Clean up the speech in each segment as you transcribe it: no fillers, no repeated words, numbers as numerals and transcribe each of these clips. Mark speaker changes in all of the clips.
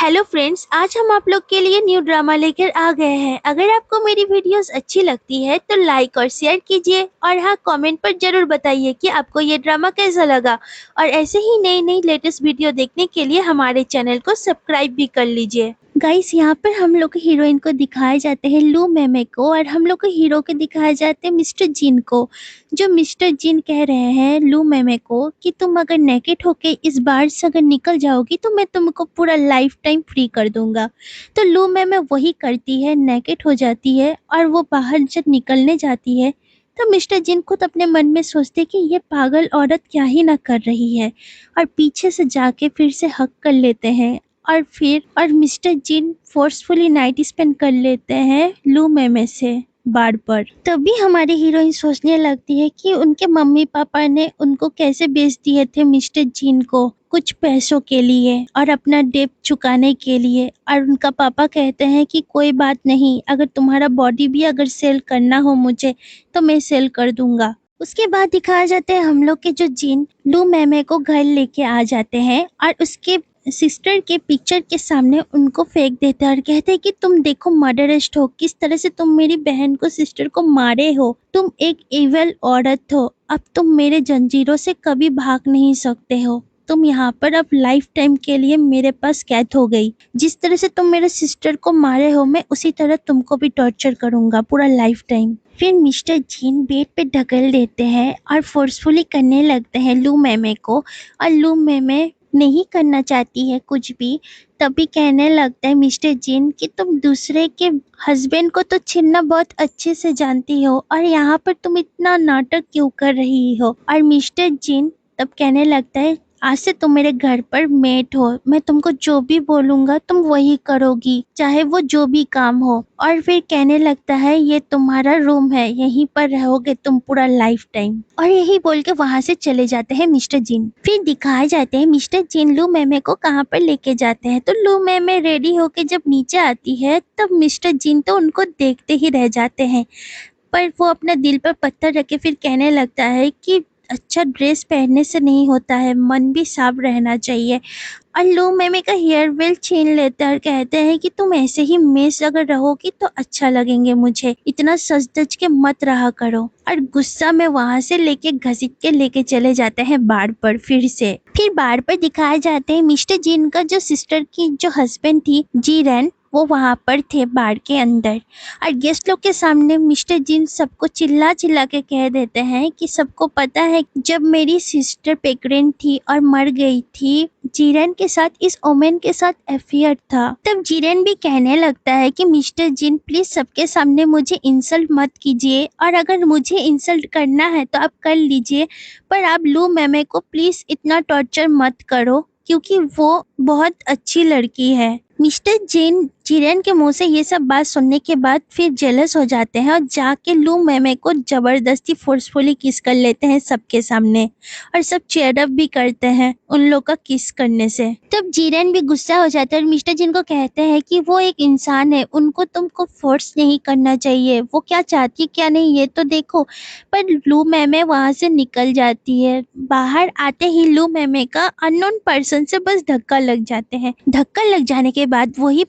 Speaker 1: Hello friends, आज हम आप लोग के लिए न्यू ड्रामा लेकर आ गए हैं। अगर आपको मेरी वीडियोस अच्छी लगती है तो लाइक और शेयर कीजिए और हाँ, कमेंट पर जरूर बताइए कि आपको ये ड्रामा कैसा लगा। और ऐसे ही नई नई लेटेस्ट वीडियो देखने के लिए हमारे चैनल को सब्सक्राइब भी कर लीजिए। गाइस, यहाँ पर हम लोग हीरोइन को दिखाए जाते हैं लू मेमे को, और हम लोग को हीरो को दिखाए जाते हैं मिस्टर जिन को। जो मिस्टर जिन कह रहे हैं लू मेमे को कि तुम अगर नेकेड होके इस बार से अगर निकल जाओगी तो मैं तुमको पूरा लाइफ टाइम फ्री कर दूंगा। तो लू मेमे वही करती है, नेकेड हो जाती है और वो बाहर जब निकलने जाती है तो मिस्टर जिन खुद अपने मन में सोचते कि ये पागल औरत क्या ही ना कर रही है, और पीछे से जाके फिर से हक कर लेते हैं। और मिस्टर जिन फोर्सफुली नाइट स्पेंड कर लेते हैं लू मेमे से बार पर। तभी हमारी हीरोइन सोचने लगती है कि उनके मम्मी पापा ने उनको कैसे बेच दिए थे मिस्टर जिन को कुछ पैसों के लिए और अपना डेट चुकाने के लिए। और उनका पापा कहते हैं कि कोई बात नहीं, अगर तुम्हारा बॉडी भी अगर सेल करना हो मुझे तो मैं सेल कर दूंगा। उसके बाद दिखाया जाता है हम लोग के जो जिन लू मेमे को घर लेके आ जाते हैं और उसके सिस्टर के पिक्चर के सामने उनको फेंक देते हैं और कहते हैं कि तुम देखो मर्डरिस्ट हो, किस तरह से तुम मेरी बहन को, सिस्टर को मारे हो। तुम एक इविल औरत हो, अब तुम मेरे जंजीरों से कभी भाग नहीं सकते हो। तुम यहाँ पर अब लाइफ टाइम के लिए मेरे पास कैद हो गई। जिस तरह से तुम मेरे सिस्टर को मारे हो मैं उसी तरह तुमको भी टॉर्चर करूंगा पूरा लाइफ टाइम। फिर मिस्टर जीन बेड पे ढकल देते हैं और फोर्सफुली करने लगते हैं लू मेमे को, और लू मेमे नहीं करना चाहती है कुछ भी। तभी कहने लगता है मिस्टर जिन कि तुम दूसरे के हस्बैंड को तो छीनना बहुत अच्छे से जानती हो और यहाँ पर तुम इतना नाटक क्यों कर रही हो। और मिस्टर जिन तब कहने लगता है आज से तुम मेरे घर पर मेट हो, मैं तुमको जो भी बोलूंगा तुम वही करोगी, चाहे वो जो भी काम हो। और फिर कहने लगता है ये तुम्हारा रूम है, यहीं पर रहोगे तुम पूरा लाइफ टाइम। और यही बोल के वहां से चले जाते हैं मिस्टर जिन। फिर दिखाए जाते हैं मिस्टर जिन लू मेमे को कहाँ पर लेके जाते हैं। तो लू मेमे रेडी होके जब नीचे आती है तब मिस्टर जिन तो उनको देखते ही रह जाते हैं, पर वो अपना दिल पर पत्थर रखे फिर कहने लगता है कि अच्छा ड्रेस पहनने से नहीं होता है, मन भी साफ रहना चाहिए। और लू मेमे का हेयर वेल छीन लेते हैं और कहते हैं कि तुम ऐसे ही मेस अगर रहोगी तो अच्छा लगेंगे मुझे, इतना सज धज के मत रहा करो। और गुस्सा में वहां से लेके घसीट के लेके चले जाते हैं बार पर। फिर बार पर दिखाए जाते हैं मिस्टर जिन का जो सिस्टर की जो हस्बैंड थी जीरन, वो वहां पर थे बार के अंदर। और गेस्ट लोग के सामने मिस्टर जिन सबको चिल्ला चिल्ला के कह देते हैं कि सबको पता है जब मेरी सिस्टर प्रेग्नेंट थी और मर गई थी, जीरन के साथ इस ओमेन के साथ अफेयर था। तब जीरन भी कहने लगता है कि मिस्टर जिन प्लीज सबके सामने मुझे इंसल्ट मत कीजिए, और अगर मुझे इंसल्ट करना है तो आप कर लीजिए, पर आप लू मेमे को प्लीज इतना टॉर्चर मत करो क्योंकि वो बहुत अच्छी लड़की है। मिस्टर जिन जीरन के मुंह से ये सब बात सुनने के बाद फिर जेलस हो जाते हैं और जाके लू मेमे को जबरदस्ती फोर्सफुली किस कर लेते हैं सबके सामने, और सब चेयर अप भी करते हैं उन लोग का किस करने से। तब जीरन भी गुस्सा हो जाता है और मिस्टर जिन को कहते हैं कि वो एक इंसान है, उनको तुमको फोर्स नहीं करना चाहिए, वो क्या चाहती है क्या नहीं ये तो देखो। पर लू मेमे वहां से निकल जाती है। बाहर आते ही लू मेमे का अननोन पर्सन से बस धक्का लग जाते हैं। धक्का लग जाने के बाद वही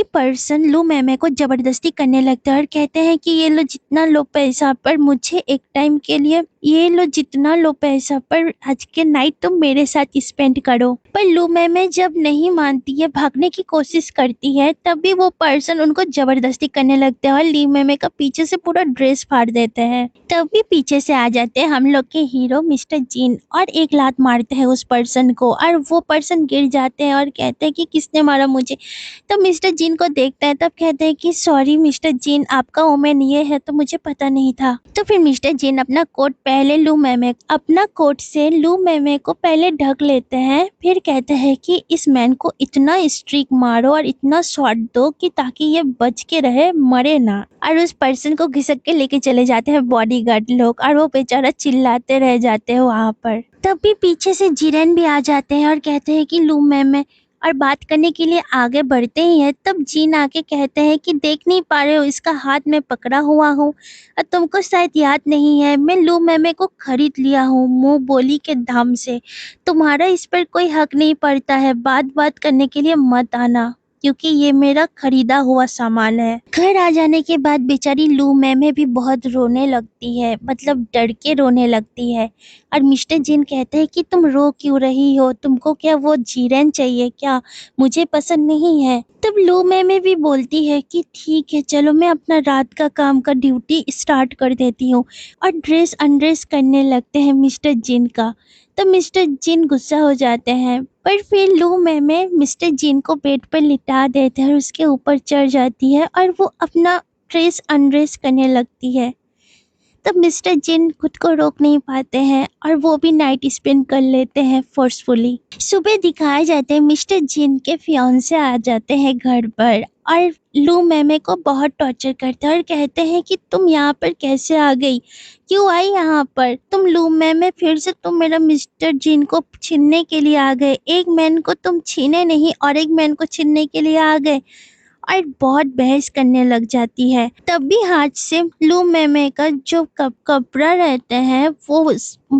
Speaker 1: पर्सन लू मेमे को जबरदस्ती करने लगता है और कहते हैं कि ये लो जितना लो पैसा पर मुझे एक टाइम के लिए, ये लो जितना लो पैसा पर आज के नाइट तुम मेरे साथ स्पेंड करो। पर लू मेमे जब नहीं मानती है, भागने की कोशिश करती है, तभी वो पर्सन उनको जबरदस्ती करने लगते हैं और लू मेमे का पीछे से पूरा ड्रेस फाड़ देते हैं। तभी पीछे से आ जाते हैं हम लोग के हीरो मिस्टर जिन और एक लात मारते हैं उस पर्सन को, और वो पर्सन गिर जाते हैं और कहते हैं कि किसने मारा मुझे। तो मिस्टर जिन को देखता है तब कहते हैं कि सॉरी मिस्टर जिन, आपका ओमेन ये है तो मुझे पता नहीं था। तो फिर मिस्टर जिन अपना कोट से लू मेमे को पहले ढक लेते हैं, फिर कहते हैं कि इस मैन को इतना स्ट्रिक मारो और इतना शॉट दो कि ताकि ये बच के रहे, मरे ना। और उस पर्सन को घिसक के लेके चले जाते हैं बॉडीगार्ड लोग, और वो बेचारा चिल्लाते रह जाते हैं वहां पर। तभी पीछे से जीरन भी आ जाते हैं और कहते हैं कि लू मेमे और बात करने के लिए आगे बढ़ते ही हैं, तब जीन आके कहते हैं कि देख नहीं पा रहे हो, इसका हाथ में पकड़ा हुआ हूँ और तुमको शायद याद नहीं है, मैं लू मैमे को खरीद लिया हूँ मुंह बोली के दाम से। तुम्हारा इस पर कोई हक नहीं पड़ता है, बात बात करने के लिए मत आना क्योंकि ये मेरा खरीदा हुआ सामान है। घर आ जाने के बाद बेचारी लू मैमे भी बहुत रोने लगती है, मतलब डर के रोने लगती है। और मिस्टर जिन कहते हैं कि तुम रो क्यों रही हो, तुमको क्या वो जीरेन चाहिए क्या, मुझे पसंद नहीं है। तब लू मैमे भी बोलती है कि ठीक है चलो, मैं अपना रात का काम का ड्यूटी स्टार्ट कर देती हूँ। और ड्रेस अनड्रेस करने लगते हैं मिस्टर जिन का। तो मिस्टर जिन गुस्सा हो जाते हैं, पर फिर लू मैमे मिस्टर जिन को बेड पर लिटा देते हैं और उसके ऊपर चढ़ जाती है और वो अपना ड्रेस अनड्रेस करने लगती है। तब मिस्टर जिन खुद को रोक नहीं पाते हैं और वो भी नाइट स्पेंड कर लेते हैं फोर्सफुली। सुबह दिखाए जाते हैं मिस्टर जिन के फियांसे आ जाते हैं घर पर और लू मैमे को बहुत टॉर्चर करते हैं और कहते हैं कि तुम यहाँ पर कैसे आ गई, क्यों आई यहाँ पर तुम लू मैमे, फिर से तुम मेरा मिस्टर जिन को छीनने के लिए आ गए, एक मैन को तुम छीने नहीं और एक मैन को छीनने के लिए आ गए। और बहुत बहस करने लग जाती है। तब भी हाथ से लू मैमे का जो कपड़ा रहते हैं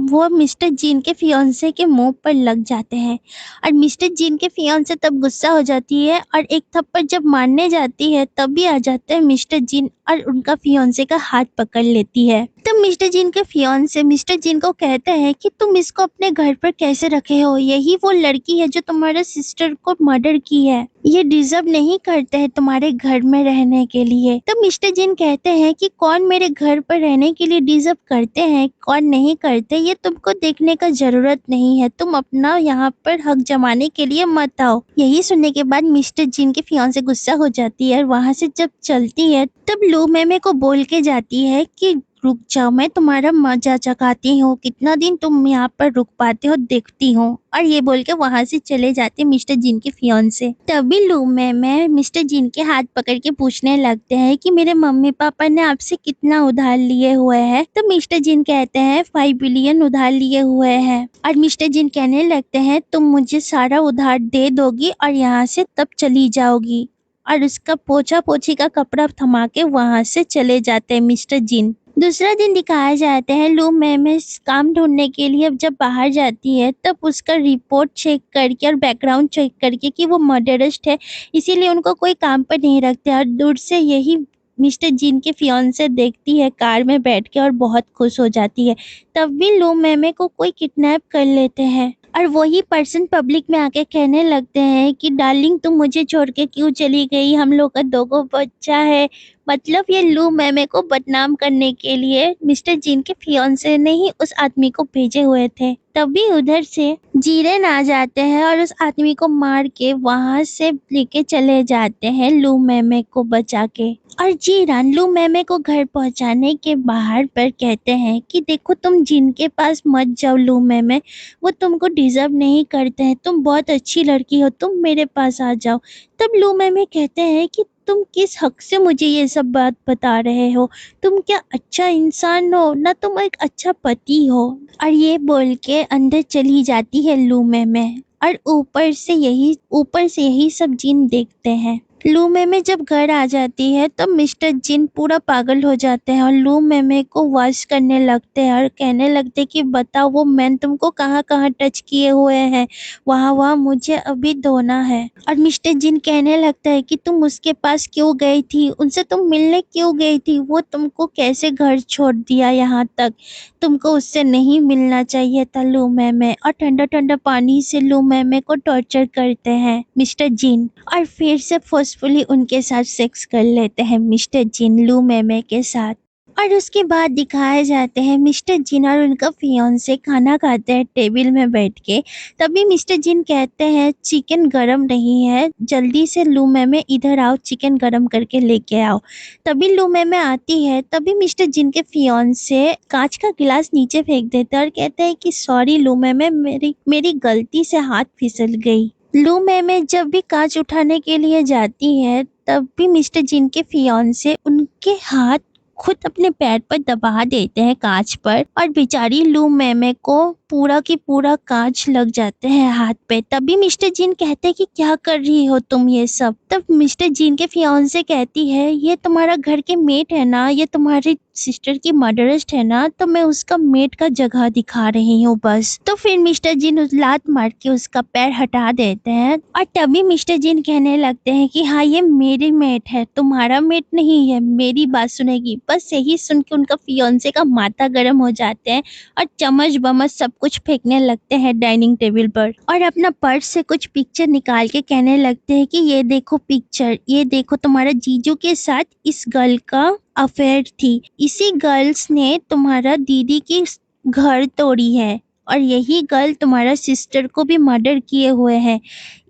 Speaker 1: वो मिस्टर जीन के फियांसे के मुंह पर लग जाते हैं और मिस्टर जीन के फियांसे तब गुस्सा हो जाती है और एक थप्पड़ जब मारने जाती है तब भी आ जाते हैं मिस्टर जीन और उनका फियांसे का हाथ पकड़ लेती है। तब मिस्टर जीन के फियांसे मिस्टर जीन को कहते हैं कि तुम इसको अपने घर पर कैसे रखे हो, यही वो लड़की है जो तुम्हारे सिस्टर को मर्डर की है, ये डिजर्व नहीं करते हैं तुम्हारे घर में रहने के लिए। तो मिस्टर जिन कहते हैं कि कौन मेरे घर पर रहने के लिए डिजर्व करते हैं कौन नहीं करते, ये तुमको देखने का जरूरत नहीं है, तुम अपना यहाँ पर हक जमाने के लिए मत आओ। यही सुनने के बाद मिस्टर जिन के फियांसे गुस्सा हो जाती है और वहाँ से जब चलती है तब लू मैमे को बोल के जाती है कि रुक जाओ, मैं तुम्हारा मजा चखाती हूँ, कितना दिन तुम यहाँ पर रुक पाते हो देखती हूँ। और ये बोल के वहाँ से चले जाते मिस्टर जिन के फियांसे। तभी लू मैमे मिस्टर जिन के हाथ पकड़ के पूछने लगते हैं कि मेरे मम्मी पापा ने आपसे कितना उधार लिए हुए हैं। तो मिस्टर जिन कहते हैं 5 बिलियन उधार लिए हुए हैं। और मिस्टर जिन कहने लगते हैं तुम मुझे सारा उधार दे दोगी और यहाँ से तब चली जाओगी। और उसका पोछा पोछी का कपड़ा थमा के वहाँ से चले जाते हैं मिस्टर जिन। दूसरा दिन दिखाया जाता है लू मैमे काम ढूंढने के लिए जब बाहर जाती है तब उसका रिपोर्ट चेक करके और बैकग्राउंड चेक करके कि वो मर्डरिस्ट है, इसीलिए उनको कोई काम पर नहीं रखते। और दूर से यही मिस्टर जिन के फियांसे देखती है कार में बैठ के और बहुत खुश हो जाती है। तब भी लू मैमे को कोई किडनैप कर लेते हैं और वही पर्सन पब्लिक में आके कहने लगते हैं कि डार्लिंग तुम मुझे छोड़ के क्यों चली गई, हम लोग का 2 बच्चा है। मतलब ये लू मैमे को बदनाम करने के लिए मिस्टर जिन के फियांसे ने ही उस आदमी को भेजे हुए थे। तभी उधर से जीरेन आ जाते हैं और उस आदमी को मार के वहां से लेके चले जाते हैं लू मैमे को बचा के। और जीरान लू मैमे को घर पहुंचाने के बाहर पर कहते हैं कि देखो तुम जिनके पास मत जाओ लू मैमे, वो तुमको डिजर्व नहीं करते हैं, तुम बहुत अच्छी लड़की हो, तुम मेरे पास आ जाओ। तब लू मैमे कहते हैं कि तुम किस हक से मुझे ये सब बात बता रहे हो, तुम क्या अच्छा इंसान हो ना, तुम एक अच्छा पति हो। और ये बोल के अंदर चली जाती है लू मैमे और ऊपर से यही सब जिन देखते हैं। लू मैमे जब घर आ जाती है तो मिस्टर जिन पूरा पागल हो जाते हैं और लू मैमे को वॉश करने लगते हैं और कहने लगते हैं कि बताओ वो मैन तुमको कहाँ कहाँ टच किए हुए हैं, वहाँ मुझे अभी धोना है। और मिस्टर जिन कहने लगता है कि तुम उसके पास क्यों गई थी, उनसे तुम मिलने क्यों गई थी, वो तुमको कैसे घर छोड़ दिया यहाँ तक, तुमको उससे नहीं मिलना चाहिए था लू मैमे। और ठंडा ठंडा पानी से लू मैमे को टॉर्चर करते हैं मिस्टर जिन और फिर से फोर्सफुली उनके साथ सेक्स कर लेते हैं मिस्टर जिन लू मैमे के साथ। और उसके बाद दिखाए जाते हैं मिस्टर जिन और उनका फियांसे खाना खाते हैं टेबल में बैठ के। तभी मिस्टर जिन कहते हैं चिकन गरम नहीं है, जल्दी से लू मैमे इधर आओ, चिकन गरम करके लेके आओ। तभी लू मैमे आती है, तभी मिस्टर जिन के फियांसे कांच का गिलास नीचे फेंक देते हैं और कहते हैं कि सॉरी लू मैमे, मेरी गलती से हाथ फिसल गई। लू मैमे जब भी कांच उठाने के लिए जाती है तब भी मिस्टर जिन के फियांसे उनके हाथ खुद अपने पैर पर दबा देते हैं कांच पर, और बेचारी लू मैमे को पूरा की पूरा कांच लग जाते हैं हाथ पे। तभी मिस्टर जीन कहते हैं कि क्या कर रही हो तुम ये सब। तब मिस्टर जीन के फियांसे कहती है, ये तुम्हारा घर के मेट है ना, ये तुम्हारी सिस्टर की मर्डरिस्ट है ना, तो मैं उसका मेट का जगह दिखा रही हूँ बस। तो फिर मिस्टर जीन उस लात मार के उसका पैर हटा देते हैं, और तभी मिस्टर जीन कहने लगते हैं कि हाँ ये मेरी मेट है, तुम्हारा मेट नहीं है, मेरी बात सुनेगी। बस यही सुन के उनका फियांसे का माथा गर्म हो जाते हैं और चम्मच बमच सब कुछ फेंकने लगते हैं डाइनिंग टेबल पर, और अपना पर्स से कुछ पिक्चर निकाल के कहने लगते हैं कि ये देखो पिक्चर, ये देखो तुम्हारा जीजू के साथ इस गर्ल का अफेयर थी, इसी गर्ल्स ने तुम्हारा दीदी की घर तोड़ी है, और यही गर्ल तुम्हारा सिस्टर को भी मर्डर किए हुए है।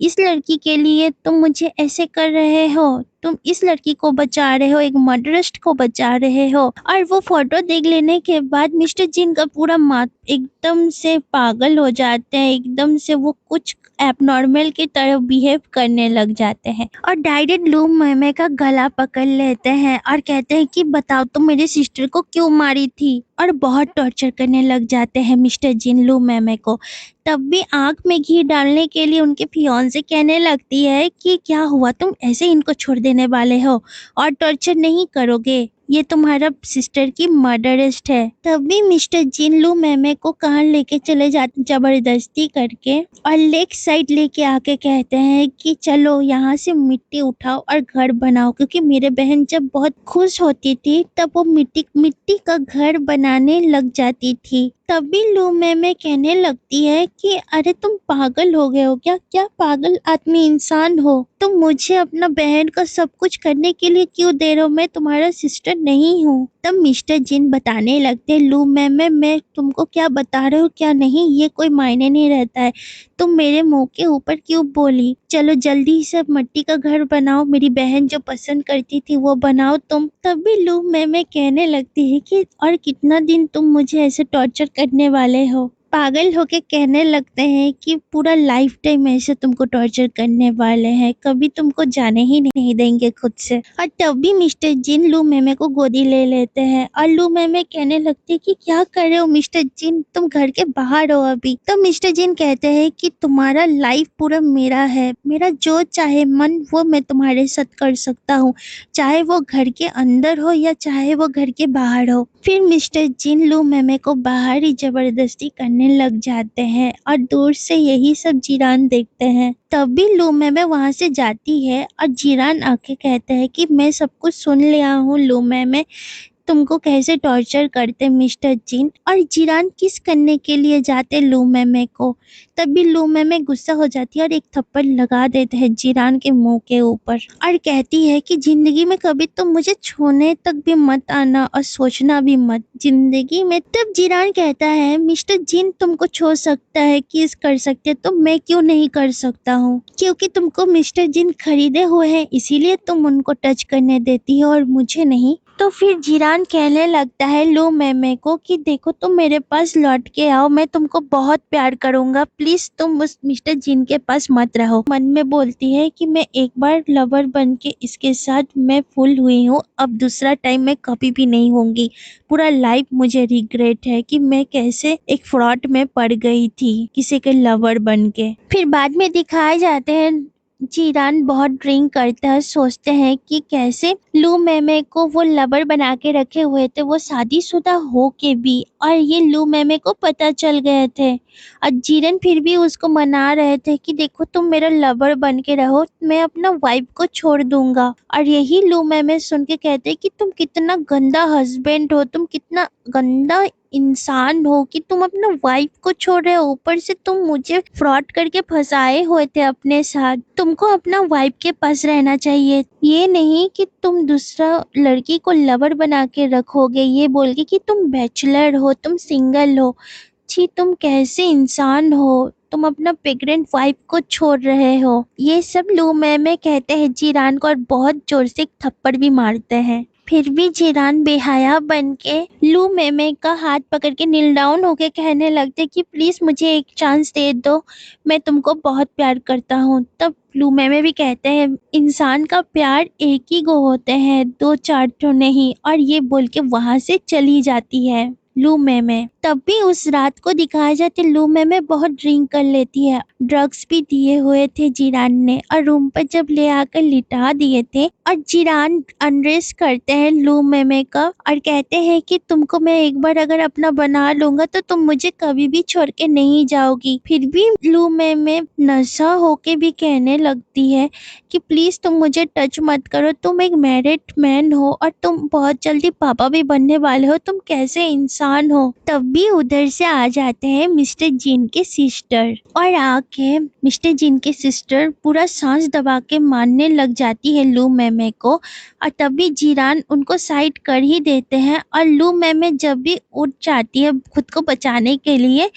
Speaker 1: इस लड़की के लिए तुम मुझे ऐसे कर रहे हो, तुम इस लड़की को बचा रहे हो, एक मर्डरिस्ट को बचा रहे हो। और वो फोटो देख लेने के बाद मिस्टर जिन का पूरा एकदम से पागल हो जाते हैं, एकदम से वो कुछ एबनॉर्मल की तरह बिहेव करने लग जाते हैं, और डायरेक्ट लू मैमे का गला पकड़ लेते हैं और कहते हैं कि बताओ तुम मेरी सिस्टर को क्यों मारी थी, और बहुत टॉर्चर करने लग जाते हैं मिस्टर जिन लू मैमे को। तब भी आंख में घी डालने के लिए उनके फियांसे कहने लगती है कि क्या हुआ, तुम ऐसे इनको छोड़ देने वाले हो और टॉर्चर नहीं करोगे, ये तुम्हारा सिस्टर की मर्डरिस्ट है। तभी मिस्टर जिन लू मैमे को कहाँ लेके चले जाते जबरदस्ती करके, और लेग साइड लेके आके कहते हैं कि चलो यहाँ से मिट्टी उठाओ और घर बनाओ, क्योंकि मेरे बहन जब बहुत खुश होती थी तब वो मिट्टी का घर बनाने लग जाती थी। तभी लू मैमे कहने लगती है कि अरे तुम पागल हो गए हो क्या, क्या पागल आदमी इंसान हो, तुम मुझे अपना बहन का सब कुछ करने के लिए क्यों दे रहे हो, मैं तुम्हारा सिस्टर नहीं हूँ। तब मिस्टर जिन बताने लगते हैं, लू मैमे मैं तुमको क्या बता रहे हो क्या नहीं, ये कोई मायने नहीं रहता है, तुम मेरे मुंह के ऊपर क्यों बोली, चलो जल्दी से मिट्टी का घर बनाओ, मेरी बहन जो पसंद करती थी वो बनाओ तुम। तभी लू मैमे कहने लगती है कि और कितना दिन तुम मुझे ऐसे टॉर्चर करने वाले हो। पागल होके कहने लगते हैं कि पूरा लाइफ टाइम ऐसे तुमको टॉर्चर करने वाले हैं, कभी तुमको जाने ही नहीं देंगे खुद से। और तभी मिस्टर जिन लू मैमे को गोदी ले लेते हैं, और लू मैमे कहने लगते हैं कि क्या कर रहे हो मिस्टर जिन, तुम घर के बाहर हो अभी। तो मिस्टर जिन कहते हैं कि तुम्हारा लाइफ पूरा मेरा है, मेरा जो चाहे मन वो मैं तुम्हारे साथ कर सकता हूँ, चाहे वो घर के अंदर हो या चाहे वो घर के बाहर हो। फिर मिस्टर जिन लू मैमे को बाहर ही जबरदस्ती करने लग जाते हैं, और दूर से यही सब जीरान देखते हैं। तभी लू मैमे वहां से जाती है, और जीरान आके कहते हैं कि मैं सब कुछ सुन लिया हूँ लू मैमे, तुमको कैसे टॉर्चर करते मिस्टर जिन, और जीरान किस करने के लिए जाते लू मैमे को। तभी लू मैमे गुस्सा हो जाती है और एक थप्पड़ लगा देते हैं जीरान के मुंह के ऊपर, और कहती है कि जिंदगी में कभी तुम मुझे छूने तक भी मत आना और सोचना भी मत जिंदगी में। तब जीरान कहता है मिस्टर जिन तुमको छू सकता है, किस कर सकते हैं, तो मैं क्यों नहीं कर सकता हूँ, क्योंकि तुमको मिस्टर जिन खरीदे हुए हैं इसीलिए तुम उनको टच करने देती हो और मुझे नहीं। तो फिर जीरान कहने लगता है लू मैमे को कि देखो तुम मेरे पास लौट के आओ, मैं तुमको बहुत प्यार करूंगा, प्लीज तुम उस मिस्टर जिन के पास मत रहो। मन में बोलती है कि मैं एक बार लवर बन के इसके साथ मैं फुल हुई हूँ, अब दूसरा टाइम मैं कभी भी नहीं होंगी, पूरा लाइफ मुझे रिग्रेट है कि मैं कैसे एक फ्रॉड में पड़ गई थी किसी के लवर बन के। फिर बाद में दिखाए जाते हैं जीरान बहुत ड्रिंक करते हैं, सोचते हैं कि कैसे लू मैमे को वो लवर बना के रखे हुए थे, वो शादीशुदा हो के भी, और ये लू मैमे को पता चल गए थे, और जीरन फिर भी उसको मना रहे थे कि देखो तुम मेरा लवर बन के रहो, मैं अपना वाइफ को छोड़ दूंगा। और यही लू मैमे सुन के कहते हैं कि तुम कितना गंदा हस्बैंड हो, तुम कितना गंदा इंसान हो कि तुम अपना वाइफ को छोड़ रहे हो, ऊपर से तुम मुझे फ्रॉड करके फंसाए हुए थे अपने साथ, तुमको अपना वाइफ के पास रहना चाहिए, ये नहीं कि तुम दूसरा लड़की को लवर बना के रखोगे ये बोल के कि तुम बैचलर हो, तुम सिंगल हो। छी, तुम कैसे इंसान हो, तुम अपना प्रेग्नेंट वाइफ को छोड़ रहे हो। ये सब लू मैमे कहते हैं जीरान को, और बहुत जोर से एक थप्पड़ भी मारते हैं। फिर भी जीरान बेहया बन के लू मेमे का हाथ पकड़ के नील डाउन होके कहने लगते कि प्लीज मुझे एक चांस दे दो, मैं तुमको बहुत प्यार करता हूँ। तब लू मेमे भी कहते हैं इंसान का प्यार एक ही गो होते हैं, दो चार तो नहीं, और ये बोल के वहां से चली जाती है लू मेमे। तब भी उस रात को दिखाया जाते लू मेमे बहुत ड्रिंक कर लेती है, ड्रग्स भी दिए हुए थे जीरान ने, और रूम पर जब ले आकर लिटा दिए थे, और जीरान अनरेस करते हैं लू मेमे का और कहते हैं कि तुमको मैं एक बार अगर अपना बना लूंगा तो तुम मुझे कभी भी छोड़ के नहीं जाओगी। फिर भी लू मेमे नशा होके भी कहने लगती है कि प्लीज तुम मुझे टच मत करो, तुम एक मैरिड मैन हो और तुम बहुत जल्दी पापा भी बनने वाले हो, तुम कैसे इंसान हो। तब भी उधर से आ जाते हैं मिस्टर जीन के सिस्टर, और आके मिस्टर जीन के सिस्टर पूरा सांस दबा के मारने लग जाती है लू मेमे को, और तभी जीरान उनको साइड कर ही देते हैं, और लू मेमे जब भी उठ जाती है खुद को बचाने के लिए,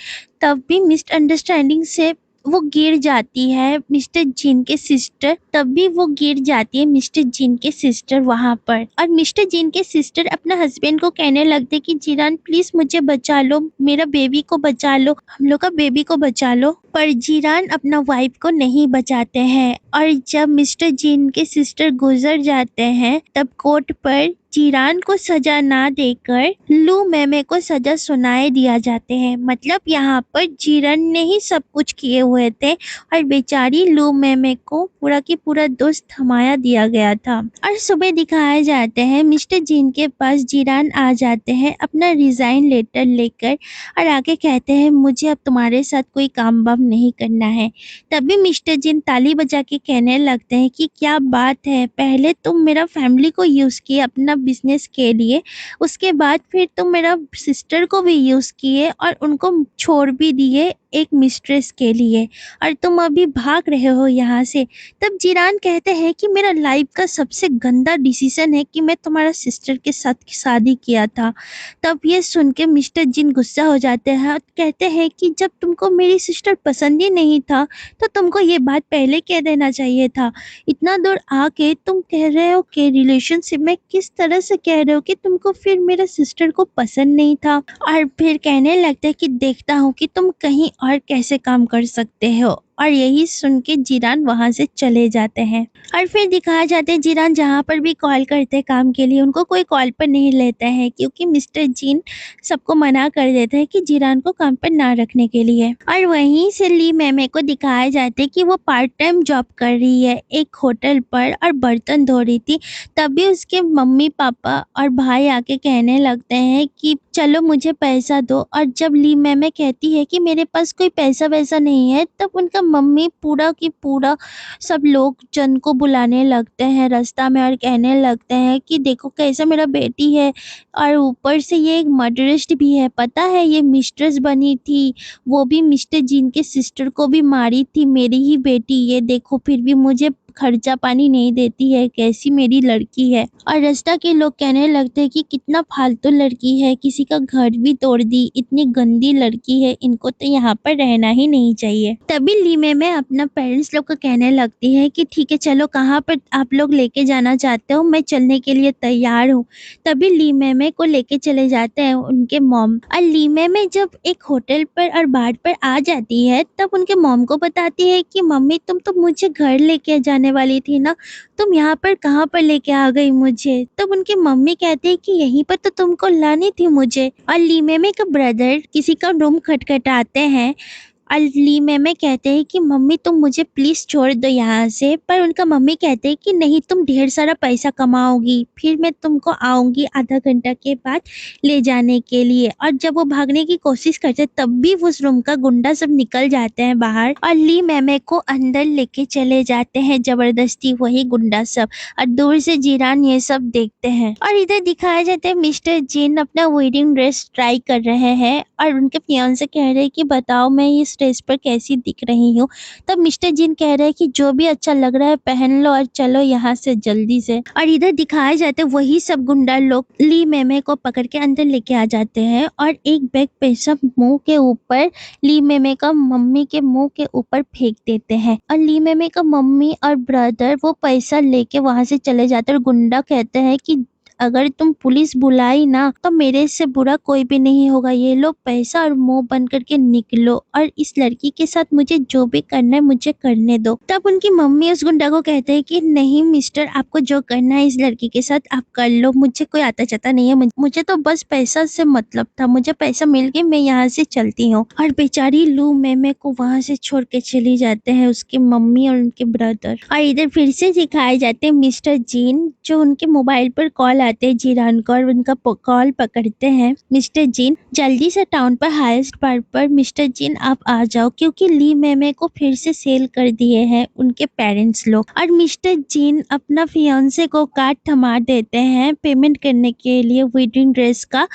Speaker 1: तब भी मिसअंडरस्टैंडिंग से वो गिर जाती है मिस्टर जीन के सिस्टर, तब भी वो गिर जाती है मिस्टर जीन के सिस्टर वहां पर, और मिस्टर जीन के सिस्टर अपना हस्बैंड को कहने लगते कि जीरान प्लीज मुझे बचा लो, मेरा बेबी को बचा लो, हम लोग का बेबी को बचा लो। पर जीरान अपना वाइफ को नहीं बचाते हैं, और जब मिस्टर जीन के सिस्टर गुजर जाते हैं तब कोर्ट पर जीरान को सजा ना देकर लू मेमे को सजा सुनाए दिया जाते हैं। मतलब यहाँ पर जीरान ने ही सब कुछ किए हुए थे, और बेचारी लू मेमे को पूरा की पूरा दोस्त थमाया दिया गया था। और सुबह दिखाए जाते हैं मिस्टर जीन के पास जीरान आ जाते हैं अपना रिजाइन लेटर लेकर, और आके कहते हैं मुझे अब तुम्हारे साथ कोई काम वाम नहीं करना है। तभी मिस्टर जीन ताली बजा के कहने लगते हैं कि क्या बात है, पहले तुम मेरा फैमिली को यूज किए अपना बिजनेस के लिए, उसके बाद फिर तुम मेरा सिस्टर को भी यूज किए और उनको छोड़ भी दिए एक मिस्ट्रेस के लिए, और तुम अभी भाग रहे हो यहाँ से। तब जीरान कहते हैं कि मेरा लाइफ का सबसे गंदा डिसीजन है कि मैं तुम्हारा सिस्टर के साथ शादी किया था। तब ये सुन के मिस्टर जिन गुस्सा हो जाते हैं और कहते हैं कि जब तुमको मेरी सिस्टर पसंद ही नहीं था तो तुमको ये बात पहले कह देना चाहिए था। इतना दूर आके तुम कह रहे हो कि रिलेशनशिप में किस तरह से कह रहे हो कि तुमको फिर मेरा सिस्टर को पसंद नहीं था, और फिर कहने लगता है कि देखता हूँ कि तुम कहीं और कैसे काम कर सकते हो। और यही सुन के जीरान वहां से चले जाते हैं, और फिर दिखाया जाता है जीरान जहाँ पर भी कॉल करते हैं काम के लिए उनको कोई कॉल पर नहीं लेता है, क्योंकि मिस्टर जीन सबको मना कर देता है कि जीरान को काम पर ना रखने के लिए। और वहीं से ली मेमे को दिखाया जाता है कि वो पार्ट टाइम जॉब कर रही है एक होटल पर और बर्तन धो रही थी। तभी उसके मम्मी पापा और भाई आके कहने लगते हैं कि चलो मुझे पैसा दो, और जब ली मेमे कहती है कि मेरे पास कोई पैसा वैसा नहीं है, तब उनका मम्मी पूरा की पूरा सब लोग जन को बुलाने लगते हैं रास्ता में, और कहने लगते हैं कि देखो कैसा मेरा बेटी है, और ऊपर से ये एक मर्डरिस्ट भी है, पता है ये मिस्ट्रेस बनी थी, वो भी मिस्टर जीन के सिस्टर को भी मारी थी मेरी ही बेटी, ये देखो फिर भी मुझे खर्चा पानी नहीं देती है, कैसी मेरी लड़की है। और रास्ता के लोग कहने लगते हैं कि कितना फालतू लड़की है, किसी का घर भी तोड़ दी, इतनी गंदी लड़की है, इनको तो यहाँ पर रहना ही नहीं चाहिए। तभी लीमे में अपना पेरेंट्स लोग को कहने लगती है कि ठीक है चलो कहाँ पर आप लोग लेके जाना चाहते हो, मैं चलने के लिए तैयार हूँ। तभी लीमे में को लेके चले जाते हैं उनके मॉम, और लीमे में जब एक होटल पर और बार पर आ जाती है तब उनके मॉम को बताती है कि मम्मी तुम तो मुझे घर लेके जाने वाली थी ना, तुम यहाँ पर कहाँ पर लेके आ गई मुझे। तब उनकी मम्मी कहती है कि यहीं पर तो तुमको लानी थी मुझे। और लीमेमे का ब्रदर किसी का रूम खटखटाते हैं, और लीमेमे कहते हैं कि मम्मी तुम मुझे प्लीज छोड़ दो यहाँ से, पर उनका मम्मी कहते हैं कि नहीं तुम ढेर सारा पैसा कमाओगी, फिर मैं तुमको आऊंगी आधा घंटा के बाद ले जाने के लिए। और जब वो भागने की कोशिश करते हैं तब भी उस रूम का गुंडा सब निकल जाते हैं बाहर, और लीमेमे को अंदर लेके चले जाते हैं जबरदस्ती वही गुंडा सब, और दूर से जीरान ये सब देखते हैं। और इधर दिखाया जाता है मिस्टर जीन अपना वेडिंग ड्रेस ट्राई कर रहे हैं, और उनके फियांसे कह रहे हैं कि बताओ मैं इस ड्रेस पर कैसी दिख रही हूँ। तब मिस्टर जिन कह रहे हैं कि जो भी अच्छा लग रहा है पहन लो और चलो यहाँ से जल्दी से। और इधर दिखाया जाता है वही सब गुंडा लोग ली मेमे को पकड़ के अंदर लेके आ जाते हैं, और एक बैग पैसा मुंह के ऊपर ली मेमे का मम्मी के मुंह के ऊपर फेंक देते हैं, और ली मेमे का मम्मी और ब्रदर वो पैसा लेके वहां से चले जाते हैं, और गुंडा कहते हैं कि अगर तुम पुलिस बुलाई ना तो मेरे से बुरा कोई भी नहीं होगा। ये लो पैसा और मुंह बंद करके निकलो और इस लड़की के साथ मुझे जो भी करना है मुझे करने दो। तब उनकी मम्मी उस गुंडा को कहते हैं कि नहीं मिस्टर, आपको जो करना है इस लड़की के साथ आप कर लो, मुझे कोई आता जाता नहीं है, मुझे तो बस पैसा से मतलब था, मुझे पैसा मिल गया, मैं यहाँ से चलती हूँ। और बेचारी लू मेमे को वहां से छोड़ के चली जाते हैं उसकी मम्मी और उनके ब्रदर। और इधर फिर से दिखाए जाते हैं मिस्टर जीन, जो उनके मोबाइल पर कॉल आते हैं जीरान को और उनका कॉल पकड़ते हैं। मिस्टर जीन, जल्दी से टाउन पर हाईएस्ट पार्ट पर मिस्टर जीन आप आ जाओ, क्योंकि ली मेमे को फिर से सेल कर दिए हैं उनके पेरेंट्स लोग। और मिस्टर जीन अपना फियांसे को कार्ड थमा देते हैं पेमेंट करने के लिए वेडिंग ड्रेस का,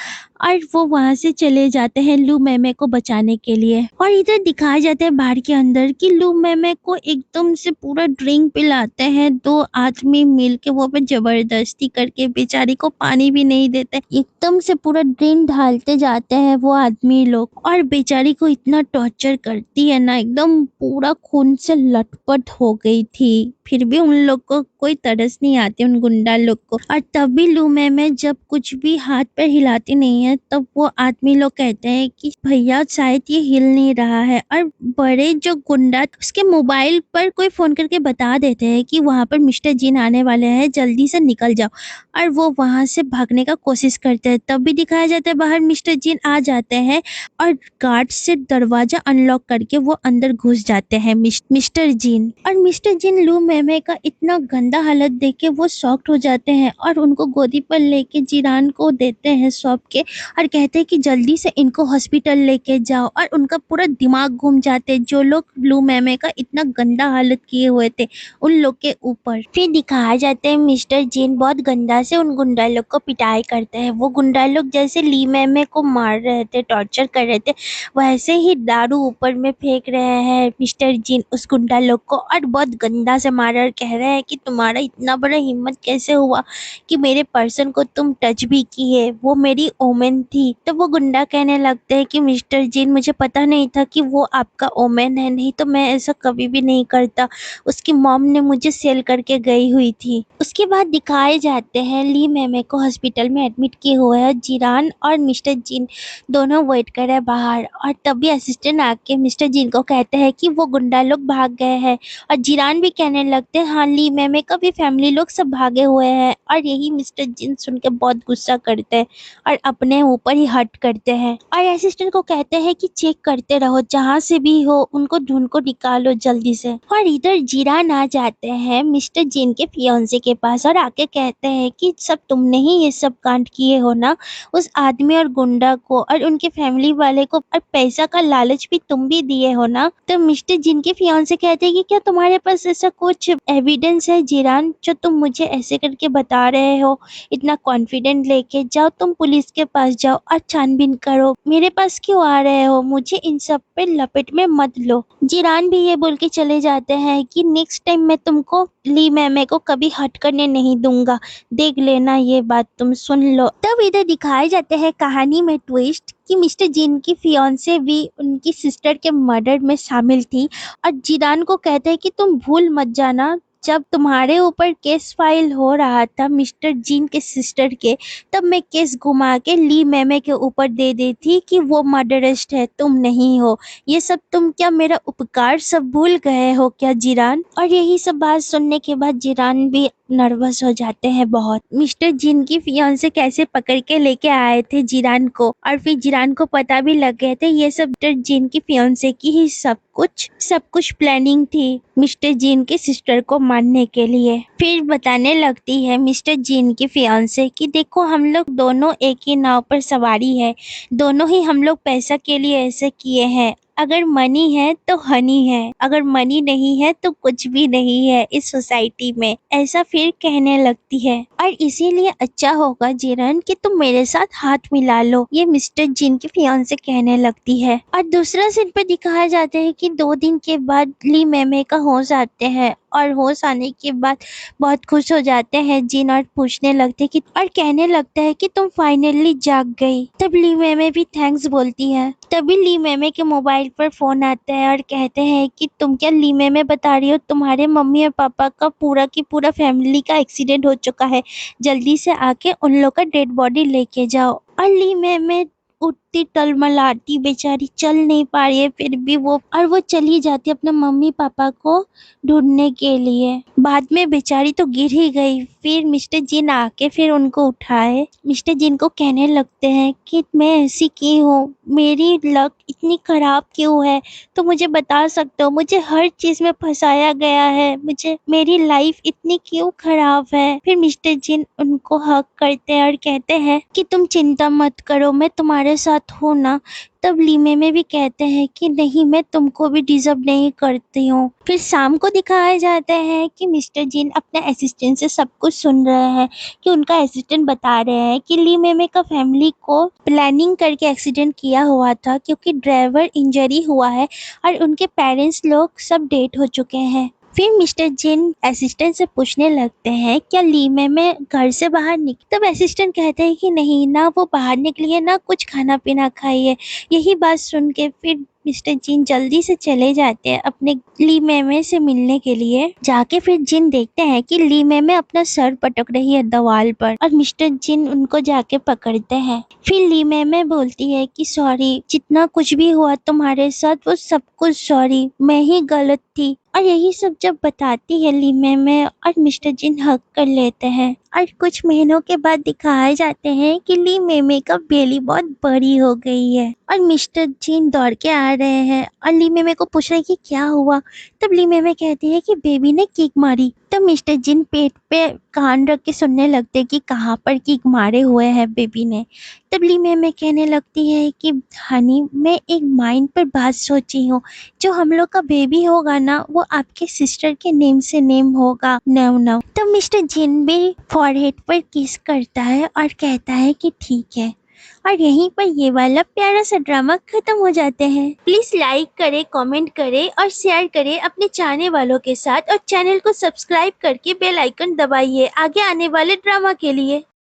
Speaker 1: और वो वहां से चले जाते हैं लू मेमे को बचाने के लिए। और इधर दिखाया जाता है बार के अंदर कि लू मेमे को एकदम से पूरा ड्रिंक पिलाते हैं दो आदमी मिल के, वो पे जबरदस्ती करके, बेचारी को पानी भी नहीं देते, एकदम से पूरा ड्रिंक ढालते जाते हैं वो आदमी लोग। और बेचारी को इतना टॉर्चर करती है ना, एकदम पूरा खून से लटपट हो गई थी, फिर भी उन लोग को कोई तरस नहीं आती उन गुंडा लोग को। और तब भी लू मेमे जब कुछ भी हाथ पैर हिलाती नहीं है तब वो आदमी लोग कहते हैं कि भैया शायद ये हिल नहीं रहा है। और बड़े जो गुंडा उसके मोबाइल पर कोई फोन करके बता देते हैं कि वहां पर मिस्टर जीन आने वाले हैं, जल्दी से निकल जाओ। और वो वहां से भागने का कोशिश करते हैं, तब भी दिखाया जाता है बाहर मिस्टर जीन आ जाते हैं और गार्ड से दरवाजा अनलॉक करके वो अंदर घुस जाते हैं मिस्टर जीन। और मिस्टर जीन लू मेमे का इतना गंदा हालत देख के वो शॉक्ड हो जाते हैं और उनको गोदी पर लेके जीरान को देते हैं सौंप के और कहते हैं कि जल्दी से इनको हॉस्पिटल लेके जाओ। और उनका पूरा दिमाग घूम जाते हैं, जो लोग लू मेमे का इतना गंदा हालत किए हुए थे उन लोग के ऊपर। फिर दिखाया जाता है मिस्टर जीन बहुत गंदा से उन गुंडा लोग को पिटाई करते हैं। वो गुंडा लोग जैसे ली मेमे को मार रहे थे, टॉर्चर कर रहे थे, वैसे ही दारू ऊपर में फेंक रहे हैं मिस्टर जीन उस गुंडा लोग को, और बहुत गंदा से मार रहे, कह रहे हैं कि तुम्हारा इतना बड़ा हिम्मत कैसे हुआ कि मेरे पर्सन को तुम टच भी किए, वो मेरी ओमेन थी। तो वो गुंडा कहने लगते हैं कि मिस्टर जीन मुझे पता नहीं था कि वो आपका ओमेन है, नहीं तो मैं ऐसा कभी भी नहीं करता, उसकी मॉम ने मुझे सेल करके गई हुई थी। उसके बाद दिखाए जाते हैं ली मेमे को हॉस्पिटल में एडमिट किए हुए हैं, जीरान और मिस्टर जीन दोनों वेट कर रहे हैं बाहर। और तभी असिस्टेंट आके मिस्टर जीन को कहते हैं कि वो गुंडा लोग भाग गए हैं। और जीरान भी कहने लगते हैं हाँ ली मेमे का भी फैमिली लोग सब भागे हुए हैं। और यही मिस्टर जीन सुन के बहुत गुस्सा करते हैं और अपने ऊपर ही हट करते हैं और असिस्टेंट को कहते हैं कि चेक करते रहो, जहाँ से भी हो उनको ढूंढ को निकालो जल्दी से। और इधर जीरान आ जाते हैं मिस्टर जीन के फियांसे के पास और आके कहते हैं कि सब तुमने ही ये सब कांड किए हो ना, उस आदमी और गुंडा को और उनके फैमिली वाले को, और पैसा का लालच भी तुम भी दिए हो ना। तो मिस्टर जीन के फियांसे कहते हैं कि क्या तुम्हारे पास ऐसा कुछ एविडेंस है जीरान, जो तुम मुझे ऐसे करके बता रहे हो, इतना कॉन्फिडेंट लेके जाओ, तुम पुलिस के पास जाओ और छानबीन करो, मेरे पास क्यों आ रहे हो, मुझे इन सब पे लपेट में मत लो। जीरान भी ये बोल के चले जाते हैं कि नेक्स्ट टाइम मैं तुमको ली मेमे को कभी हट करने नहीं दूंगा, देख लेना, ये बात तुम सुन लो। तब इधर दिखाए जाते हैं कहानी में ट्विस्ट कि मिस्टर जीन की फियांसे भी उनकी सिस्टर के मर्डर में शामिल थी और जीरान को कहते हैं कि तुम भूल मत जाना, जब तुम्हारे ऊपर केस फाइल हो रहा था मिस्टर जीन के सिस्टर के, तब मैं केस घुमा के ली मेमे के ऊपर दे दी थी कि वो मर्डरिस्ट है, तुम नहीं हो। ये सब तुम क्या मेरा उपकार सब भूल गए हो क्या जीरान? और यही सब बात सुनने के बाद जीरान भी नर्वस हो जाते हैं बहुत। मिस्टर जीन की फियांसे कैसे पकड़ के लेके आए थे जीरान को, और फिर जीरान को पता भी लग गए थे ये सब मिस्टर जीन की फियांसे की ही सब कुछ प्लानिंग थी मिस्टर जीन के सिस्टर को मारने के लिए। फिर बताने लगती है मिस्टर जीन की फियांसे कि देखो हम लोग दोनों एक ही नाव पर सवारी है, दोनों ही हम लोग पैसा के लिए ऐसे किए हैं, अगर मनी है तो हनी है, अगर मनी नहीं है तो कुछ भी नहीं है इस सोसाइटी में, ऐसा फिर कहने लगती है। और इसीलिए अच्छा होगा जीरन कि तुम मेरे साथ हाथ मिला लो, ये मिस्टर जीन की फियांसे कहने लगती है। और दूसरा सीन पे दिखाया जाता है कि 2 दिन के बाद ली मेमे का होश आते हैं और होश आने के बाद बहुत खुश हो जाते हैं जिन और पूछने लगते कि और कहने लगता है कि तुम फाइनली जाग गई। तब ली मेमे भी थैंक्स बोलती है। तभी ली मेमे के मोबाइल पर फोन आता है और कहते हैं कि तुम क्या ली मेमे बता रही हो, तुम्हारे मम्मी और पापा का पूरा की पूरा फैमिली का एक्सीडेंट हो चुका है, जल्दी से आके उन लोग का डेड बॉडी लेके जाओ। और ली मेमे उठती टलमलाती बेचारी चल नहीं पा रही है, फिर भी वो चली जाती है अपने मम्मी पापा को ढूंढने के लिए। बाद में बेचारी तो गिर ही गई। फिर मिस्टर जिन आके फिर उनको उठाए। मिस्टर जिन को कहने लगते हैं कि मैं ऐसी की हूँ, मेरी लक इतनी खराब क्यों है, तो मुझे बता सकते हो, मुझे हर चीज में फंसाया गया है, मुझे मेरी लाइफ इतनी क्यों खराब है। फिर मिस्टर जिन उनको हक करते हैं और कहते हैं कि तुम चिंता मत करो, मैं तुम्हारे साथ हूँ ना। तब लीमे में भी कहते हैं कि नहीं, मैं तुमको भी डिजर्व नहीं करती हूँ। फिर शाम को दिखाया जाता है कि मिस्टर जिन अपने असिस्टेंट से सब कुछ सुन रहे हैं कि उनका असिस्टेंट बता रहे हैं कि ली मेमे का फैमिली को प्लानिंग करके एक्सीडेंट किया हुआ था, क्योंकि ड्राइवर इंजरी हुआ है और उनके पेरेंट्स लोग सब डेड हो चुके हैं। फिर मिस्टर जिन असिस्टेंट से पूछने लगते हैं क्या ली मेमे घर से बाहर निकली। तब असिस्टेंट कहते हैं कि नहीं, ना वो बाहर निकली है, ना कुछ खाना पीना खाई है। यही बात सुन के फिर मिस्टर जिन जल्दी से चले जाते हैं अपने ली मेमे से मिलने के लिए। जाके फिर जिन देखते हैं कि ली मेमे अपना सर पटक रही है दीवार पर, और मिस्टर जिन उनको जाके पकड़ते हैं। फिर ली मेमे बोलती है कि सॉरी, जितना कुछ भी हुआ तुम्हारे साथ वो सब कुछ सॉरी, मैं ही गलत थी। और यही सब जब बताती है ली मेमे और मिस्टर जिन हक कर लेते हैं। और कुछ महीनों के बाद दिखाए जाते हैं कि ली मेमे का बेली बहुत बड़ी हो गई है और मिस्टर जिन दौड़ के आ रहे हैं और ली मेमे को पूछ रहे हैं कि क्या हुआ। तब ली मेमे कहती है कि बेबी ने किक मारी। तब मिस्टर जिन पेट पे कान रख के सुनने लगते हैं कि कहाँ पर किक मारे हुए हैं बेबी ने। तब ली मेमे कहने लगती है कि हनी, मैं एक माइंड पर बात सोची हूँ, जो हम लोग का बेबी होगा ना, वो आपके सिस्टर के नेम से नेम होगा, नव नव। तब मिस्टर जिन भी फॉरहेड पर किस करता है और कहता है कि ठीक है। और यहीं पर ये वाला प्यारा सा ड्रामा खत्म हो जाते हैं। प्लीज लाइक करें, कमेंट करें और शेयर करें अपने चाहने वालों के साथ, और चैनल को सब्सक्राइब करके बेल आइकन दबाइए आगे आने वाले ड्रामा के लिए।